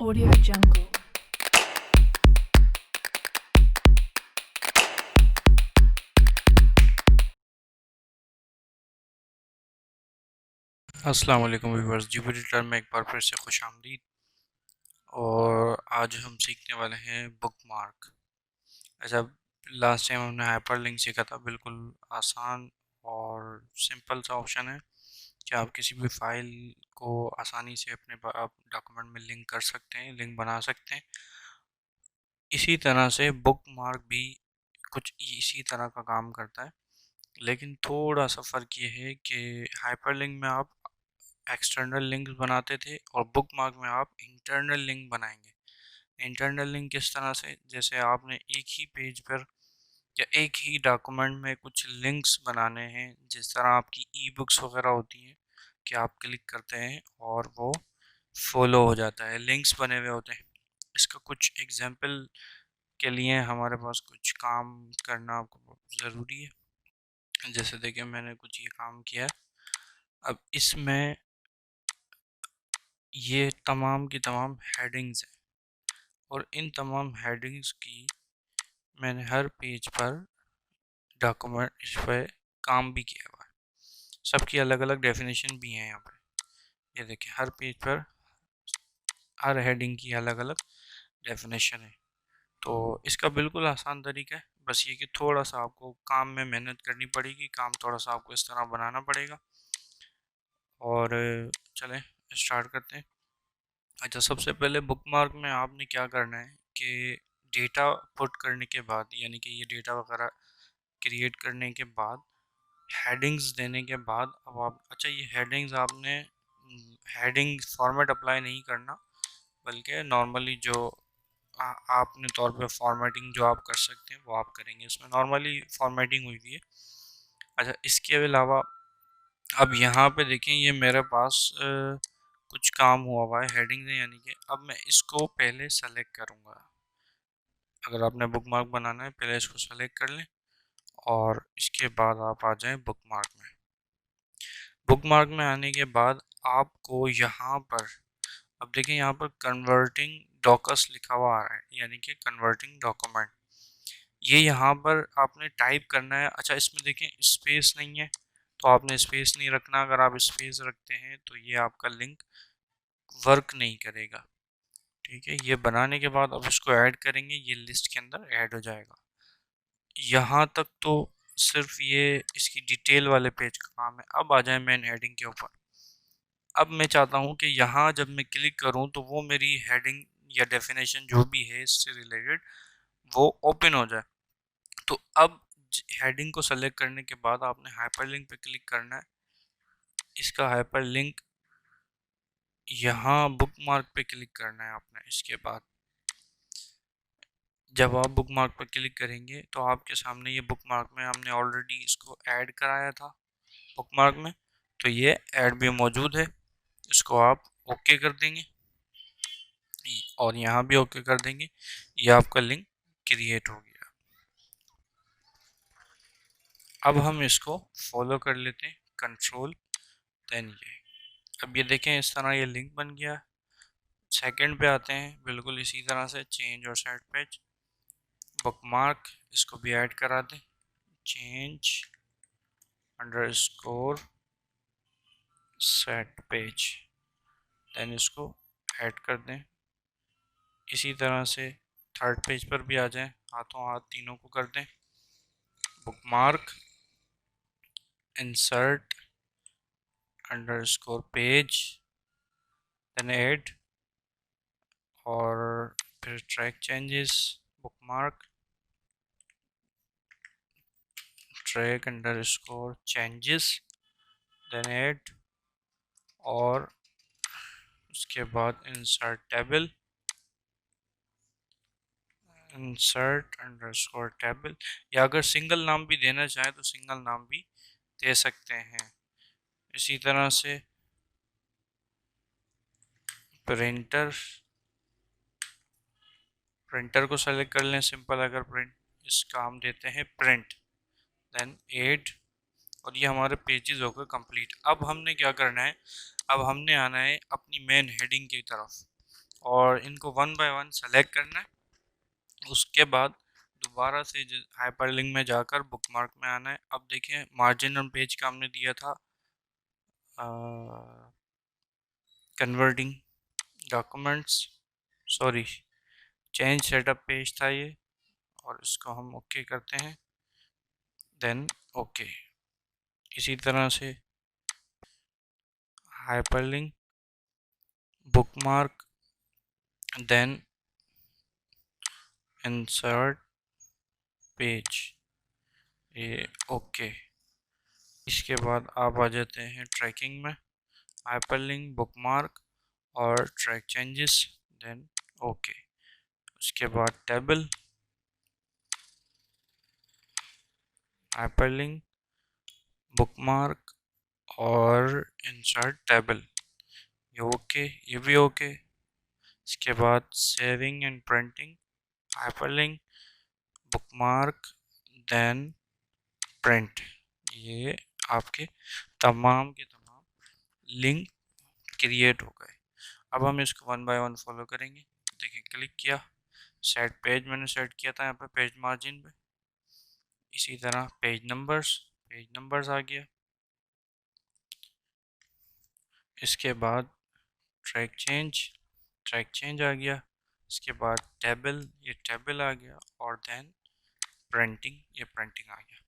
Audio Jungle. अस्सलाम वालेकुम viewers, जी return में एक बार फिर से खुश आमदीद। और आज हम सीखने वाले हैं बुक मार्क। ऐसा लास्ट टाइम हमने हाइपर लिंक सीखा था। बिल्कुल आसान और सिंपल सा ऑप्शन है कि आप किसी भी फाइल को आसानी से अपने डॉक्यूमेंट में लिंक कर सकते हैं, लिंक बना सकते हैं। इसी तरह से बुक मार्क भी कुछ इसी तरह का काम करता है, लेकिन थोड़ा सा फ़र्क ये है कि हाइपर लिंक में आप एक्सटर्नल लिंक्स बनाते थे और बुक मार्क में आप इंटरनल लिंक बनाएंगे। इंटरनल लिंक किस तरह से, जैसे आपने एक ही पेज पर या एक ही डॉक्यूमेंट में कुछ लिंक्स बनाने हैं, जिस तरह आपकी ई बुक्स वगैरह होती हैं कि आप क्लिक करते हैं और वो फॉलो हो जाता है, लिंक्स बने हुए होते हैं। इसका कुछ एग्जांपल के लिए हमारे पास कुछ काम करना आपको ज़रूरी है। जैसे देखिए, मैंने कुछ ये काम किया है। अब इसमें ये तमाम की तमाम हेडिंग्स हैं और इन तमाम हेडिंग्स की मैंने हर पेज पर डॉक्यूमेंट इस पर काम भी किया हुआ है। सबकी अलग अलग डेफिनेशन भी हैं यहाँ पे। ये देखिए, हर पेज पर हर हेडिंग की अलग अलग डेफिनेशन है। तो इसका बिल्कुल आसान तरीका है, बस ये कि थोड़ा सा आपको काम में मेहनत करनी पड़ेगी, काम थोड़ा सा आपको इस तरह बनाना पड़ेगा। और चलें स्टार्ट करते हैं। अच्छा, सबसे पहले बुक मार्क में आपने क्या करना है कि डेटा पुट करने के बाद, यानी कि ये डेटा वगैरह क्रिएट करने के बाद, हेडिंग्स देने के बाद, अब आप, अच्छा, ये हेडिंग्स आपने हेडिंग फॉर्मेट अप्लाई नहीं करना, बल्कि नॉर्मली जो आपने तौर पे फॉर्मेटिंग जो आप कर सकते हैं वो आप करेंगे। इसमें नॉर्मली फॉर्मेटिंग हुई हुई है। अच्छा, इसके अलावा अब यहाँ पे देखें, ये मेरे पास कुछ काम हुआ हुआ है हेडिंग है, यानी कि अब मैं इसको पहले सेलेक्ट करूँगा। अगर आपने बुक मार्क बनाना है, पहले इसको सेलेक्ट कर लें और इसके बाद आप आ जाएं बुक मार्क में। बुक मार्क में आने के बाद आपको यहाँ पर, अब देखें, यहाँ पर कन्वर्टिंग डॉकस लिखा हुआ आ रहा है, यानी कि कन्वर्टिंग डॉक्यूमेंट। ये यहाँ पर आपने टाइप करना है। अच्छा, इसमें देखें स्पेस नहीं है, तो आपने स्पेस नहीं रखना। अगर आप स्पेस रखते हैं तो ये आपका लिंक वर्क नहीं करेगा। ठीक है, ये बनाने के बाद अब इसको ऐड करेंगे, ये लिस्ट के अंदर ऐड हो जाएगा। यहाँ तक तो सिर्फ ये इसकी डिटेल वाले पेज का काम है। अब आ जाए मेन हेडिंग के ऊपर। अब मैं चाहता हूँ कि यहाँ जब मैं क्लिक करूँ तो वो मेरी हेडिंग या डेफिनेशन जो भी है इससे रिलेटेड वो ओपन हो जाए। तो अब हेडिंग को सेलेक्ट करने के बाद आपने हाइपरलिंक पे क्लिक करना है। इसका हाइपरलिंक यहाँ बुक मार्क पे क्लिक करना है आपने। इसके बाद जब आप बुक मार्क पर क्लिक करेंगे तो आपके सामने ये बुक मार्क में हमने ऑलरेडी इसको ऐड कराया था बुक मार्क में, तो ये ऐड भी मौजूद है। इसको आप ओके कर देंगे और यहाँ भी ओके कर देंगे। ये आपका लिंक क्रिएट हो गया। अब हम इसको फॉलो कर लेते हैं, कंट्रोल देन ये। अब ये देखें, इस तरह ये लिंक बन गया। सेकंड पे आते हैं, बिल्कुल इसी तरह से चेंज और सेट पेज बुक मार्क, इसको भी ऐड करा दें। Change underscore set page, then इसको ऐड कर दें। इसी तरह से थर्ड पेज पर भी आ जाएं, हाथों हाथ तीनों को कर दें। Bookmark, insert underscore page, then add, और फिर track changes bookmark, track underscore changes, then add, और उसके बाद insert table, insert underscore table. या अगर सिंगल नाम भी देना चाहें तो सिंगल नाम भी दे सकते हैं। इसी तरह से प्रिंटर, प्रिंटर को सेलेक्ट कर लें सिंपल। अगर प्रिंट, इसका हम देते हैं प्रिंट, देन एड, और ये हमारे पेजेस हो गए कंप्लीट। अब हमने क्या करना है, अब हमने आना है अपनी मेन हेडिंग की तरफ। और इनको वन बाय वन सेलेक्ट करना है। उसके बाद दोबारा से हाइपरलिंक में जाकर बुकमार्क में आना है। अब देखिए मार्जिन ऑन पेज का हमने दिया था converting documents, sorry change setup page था ये, और इसको हम ओके करते हैं, देन ओके। इसी तरह से hyperlink, bookmark, then insert page, ये ओके। इसके बाद आप आ जाते हैं ट्रैकिंग में, हाइपरलिंक, बुकमार्क और ट्रैक चेंजेस, देन ओके। उसके बाद टेबल, हाइपरलिंक, बुकमार्क और इंसर्ट टेबल, ये ओके, ये भी ओके। इसके बाद saving and printing, hyperlink, bookmark, then print, ये आपके तमाम के तमाम लिंक क्रिएट हो गए। अब हम इसको वन बाय वन फॉलो करेंगे। देखिए क्लिक किया, सेट पेज मैंने सेट किया था यहाँ पे पेज मार्जिन पे। इसी तरह पेज नंबर्स आ गया। इसके बाद ट्रैक चेंज आ गया। इसके बाद टेबल, ये टेबल आ गया, और देन प्रिंटिंग, ये प्रिंटिंग आ गया।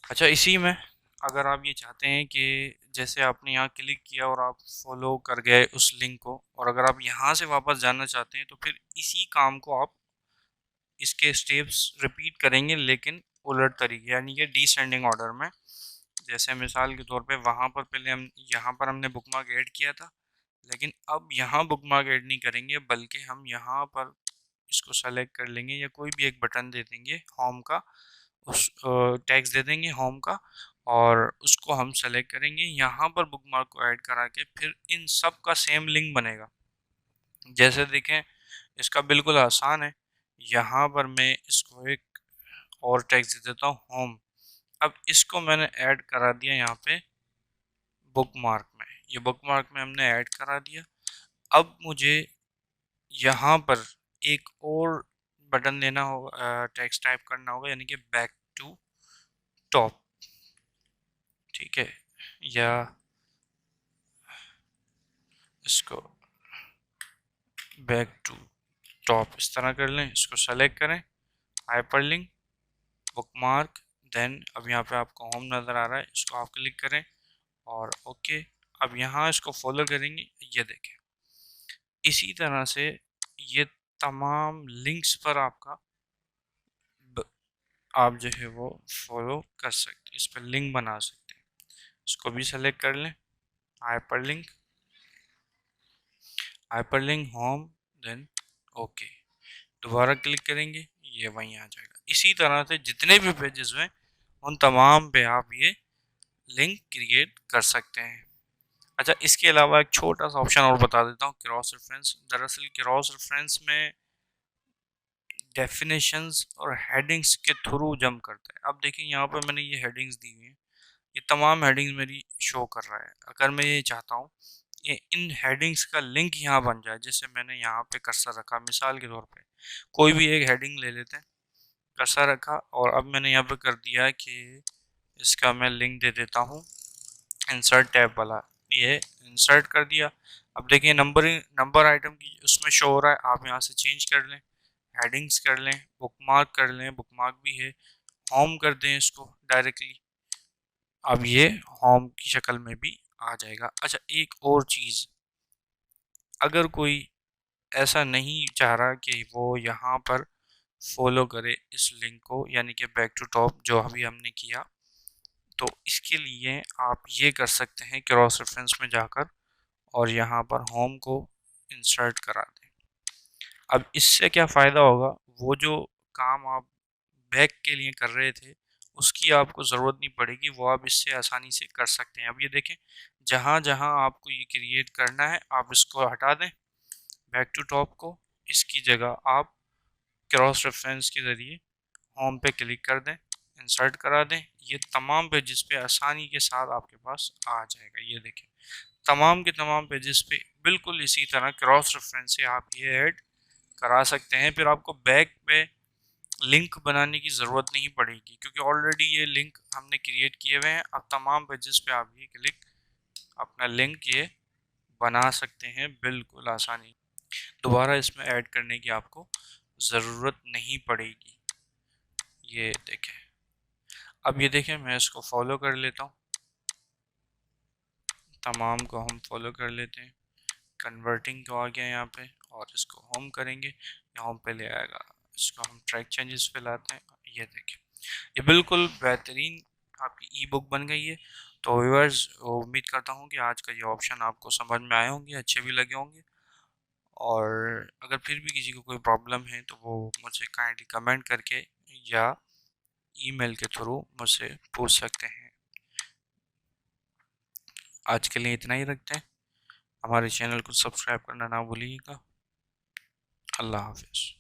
अच्छा, इसी में अगर आप ये चाहते हैं कि जैसे आपने यहाँ क्लिक किया और आप फॉलो कर गए उस लिंक को, और अगर आप यहाँ से वापस जाना चाहते हैं तो फिर इसी काम को आप इसके स्टेप्स रिपीट करेंगे, लेकिन उलट तरीके, यानी कि डिसेंडिंग ऑर्डर में। जैसे मिसाल के तौर पे वहाँ पर पहले हम यहाँ पर हमने बुकमार्क ऐड किया था, लेकिन अब यहाँ बुकमार्क ऐड नहीं करेंगे, बल्कि हम यहाँ पर इसको सेलेक्ट कर लेंगे या कोई भी एक बटन दे देंगे होम का, उस टैक्स दे देंगे होम का, और उसको हम सेलेक्ट करेंगे। यहाँ पर बुकमार्क को ऐड करा के फिर इन सब का सेम लिंक बनेगा। जैसे देखें, इसका बिल्कुल आसान है। यहाँ पर मैं इसको एक और टैक्स दे देता हूँ होम। अब इसको मैंने ऐड करा दिया यहाँ पे बुकमार्क में, ये बुकमार्क में हमने ऐड करा दिया। अब मुझे यहाँ पर एक और बटन देना होगा, टेक्स्ट टाइप करना होगा, यानी कि बैक टू टॉप, ठीक है, या इसको बैक टू टॉप इस तरह कर लें। इसको सेलेक्ट करें, हाइपरलिंक, बुकमार्क, देन अब यहाँ पे आपको होम नज़र आ रहा है, इसको आप क्लिक करें और ओके। अब यहाँ इसको फॉलो करेंगे, ये देखें इसी तरह से ये तमाम लिंक्स पर आपका आप जो है वो फॉलो कर सकते, इस पर लिंक बना सकते हैं। इसको भी सेलेक्ट कर लें, हाइपरलिंक, होम, देन ओके। दोबारा क्लिक करेंगे, ये वहीं आ जाएगा। इसी तरह से जितने भी पेजेस हैं उन तमाम पे आप ये लिंक क्रिएट कर सकते हैं। अच्छा, इसके अलावा एक छोटा सा ऑप्शन और बता देता हूँ, क्रॉस रेफरेंस। दरअसल क्रॉस रेफरेंस में डेफिनेशंस और हेडिंग्स के थ्रू जंप करता है। अब देखिए यहाँ पर मैंने ये हेडिंग्स दी हुई हैं, ये तमाम हेडिंग्स मेरी शो कर रहा है। अगर मैं ये चाहता हूँ ये इन हेडिंग्स का लिंक यहाँ बन जाए, जैसे मैंने यहाँ पे कर्सर रखा, मिसाल के तौर पे कोई भी एक हेडिंग ले लेते हैं, कर्सर रखा और अब मैंने यहाँ पे कर दिया है कि इसका मैं लिंक दे देता हूँ इंसर्ट टैब वाला, ये इंसर्ट कर दिया। अब देखिए नंबर आइटम की उसमें शो हो रहा है, आप यहाँ से चेंज कर लें, हेडिंग्स कर लें, बुकमार्क कर लें, बुकमार्क भी है, होम कर दें इसको डायरेक्टली, अब ये होम की शक्ल में भी आ जाएगा। अच्छा, एक और चीज़, अगर कोई ऐसा नहीं चाह रहा कि वो यहाँ पर फॉलो करे इस लिंक को, यानी कि बैक टू टॉप जो अभी हमने किया, तो इसके लिए आप ये कर सकते हैं क्रॉस रेफरेंस में जाकर और यहाँ पर होम को इंसर्ट करा दें। अब इससे क्या फ़ायदा होगा, वो जो काम आप बैक के लिए कर रहे थे उसकी आपको ज़रूरत नहीं पड़ेगी, वो आप इससे आसानी से कर सकते हैं। अब ये देखें, जहाँ जहाँ आपको ये क्रिएट करना है आप इसको हटा दें बैक टू टॉप को, इसकी जगह आप क्रॉस रेफरेंस के ज़रिए होम पे क्लिक कर दें, इंसर्ट करा दें, ये तमाम पेजेस पे आसानी के साथ आपके पास आ जाएगा। ये देखें तमाम के तमाम पेजेस पे बिल्कुल इसी तरह क्रॉस रेफरेंस से आप ये ऐड करा सकते हैं। फिर आपको बैक पे लिंक बनाने की ज़रूरत नहीं पड़ेगी, क्योंकि ऑलरेडी ये लिंक हमने क्रिएट किए हुए हैं। अब तमाम पेजेस पे आप ये क्लिक अपना लिंक ये बना सकते हैं बिल्कुल आसानी। दोबारा इसमें ऐड करने की आपको ज़रूरत नहीं पड़ेगी। ये देखें, अब ये देखें, मैं इसको फॉलो कर लेता हूँ, तमाम को हम फॉलो कर लेते हैं। कन्वर्टिंग को आ गया यहाँ पे, और इसको होम करेंगे, यहाँ पे ले आएगा। इसको हम ट्रैक चेंजेस पे लाते हैं। ये देखें, ये बिल्कुल बेहतरीन आपकी ई बुक बन गई है। तो व्यूअर्स, उम्मीद करता हूँ कि आज का ये ऑप्शन आपको समझ में आए होंगे, अच्छे भी लगे होंगे। और अगर फिर भी किसी को कोई प्रॉब्लम है तो वो मुझसे काइंडली कमेंट करके या ईमेल के थ्रू मुझसे पूछ सकते हैं। आज के लिए इतना ही रखते हैं। हमारे चैनल को सब्सक्राइब करना ना भूलिएगा। अल्लाह हाफिज़।